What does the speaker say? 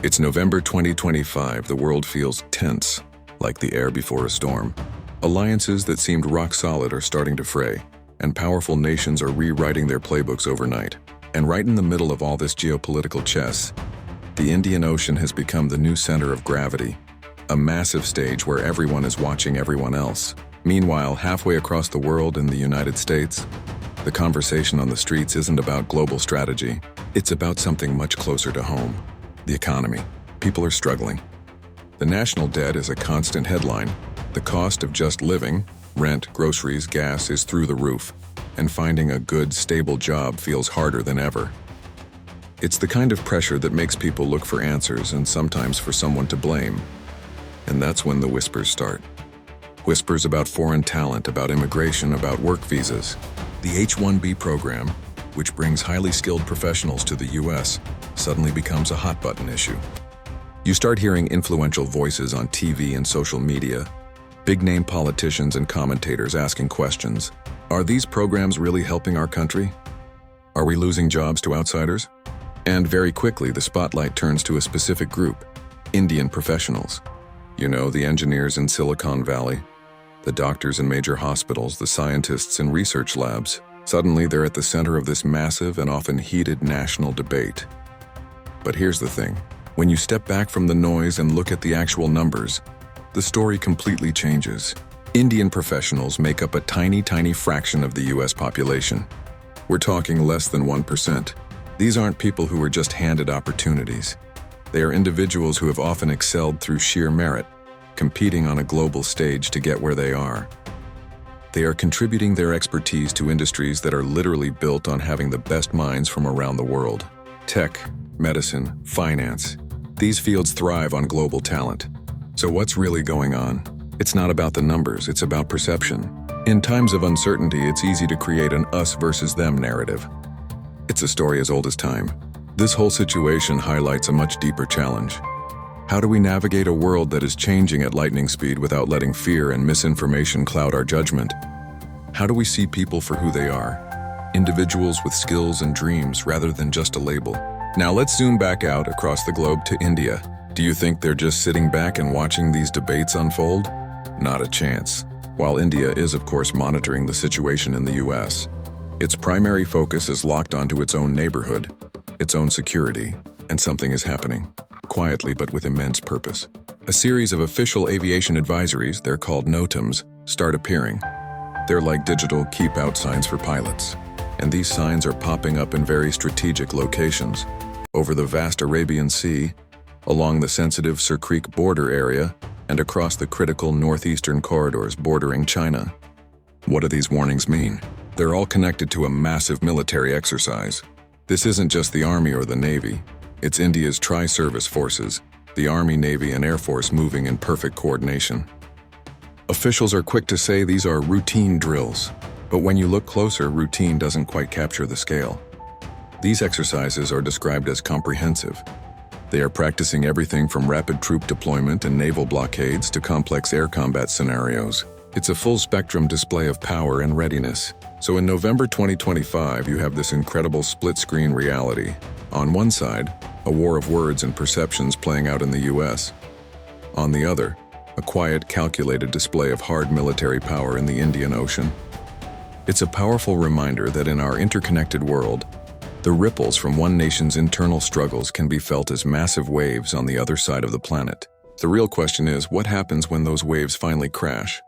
It's November 2025. The world feels tense, like the air before a storm. Alliances that seemed rock solid are starting to fray, and powerful nations are rewriting their playbooks overnight. And right in the middle of all this geopolitical chess, the Indian Ocean has become the new center of gravity, a massive stage where everyone is watching everyone else. Meanwhile, halfway across the world in the United States, the conversation on the streets isn't about global strategy. It's about something much closer to home. The economy. People are struggling. The national debt is a constant headline. The cost of just living, rent, groceries, gas is through the roof, and finding a good, stable job feels harder than ever. It's the kind of pressure that makes people look for answers and sometimes for someone to blame. And that's when the whispers start. Whispers about foreign talent, about immigration, about work visas. The H-1B program, which brings highly skilled professionals to the US, suddenly becomes a hot-button issue. You start hearing influential voices on TV and social media, big-name politicians and commentators asking questions. Are these programs really helping our country? Are we losing jobs to outsiders? And very quickly, the spotlight turns to a specific group, Indian professionals. You know, the engineers in Silicon Valley, the doctors in major hospitals, the scientists in research labs. Suddenly, they're at the center of this massive and often heated national debate. But here's the thing. When you step back from the noise and look at the actual numbers, the story completely changes. Indian professionals make up a tiny, tiny fraction of the US population. We're talking less than 1%. These aren't people who were just handed opportunities. They are individuals who have often excelled through sheer merit, competing on a global stage to get where they are. They are contributing their expertise to industries that are literally built on having the best minds from around the world. Tech, medicine, finance. These fields thrive on global talent. So what's really going on? It's not about the numbers, it's about perception. In times of uncertainty, it's easy to create an us versus them narrative. It's a story as old as time. This whole situation highlights a much deeper challenge. How do we navigate a world that is changing at lightning speed without letting fear and misinformation cloud our judgment? How do we see people for who they are? Individuals with skills and dreams rather than just a label. Now let's zoom back out across the globe to India. Do you think they're just sitting back and watching these debates unfold? Not a chance. While India is, of course, monitoring the situation in the US, its primary focus is locked onto its own neighborhood, its own security, and something is happening. Quietly but with immense purpose. A series of official aviation advisories, they're called NOTAMs, start appearing. They're like digital keep-out signs for pilots. And these signs are popping up in very strategic locations, over the vast Arabian Sea, along the sensitive Sir Creek border area, and across the critical northeastern corridors bordering China. What do these warnings mean? They're all connected to a massive military exercise. This isn't just the Army or the Navy. It's India's tri-service forces, the Army, Navy, and Air Force moving in perfect coordination. Officials are quick to say these are routine drills. But when you look closer, routine doesn't quite capture the scale. These exercises are described as comprehensive. They are practicing everything from rapid troop deployment and naval blockades to complex air combat scenarios. It's a full-spectrum display of power and readiness. So in November 2025, you have this incredible split-screen reality. On one side, a war of words and perceptions playing out in the US. On the other, a quiet, calculated display of hard military power in the Indian Ocean. It's a powerful reminder that in our interconnected world, the ripples from one nation's internal struggles can be felt as massive waves on the other side of the planet. The real question is, what happens when those waves finally crash?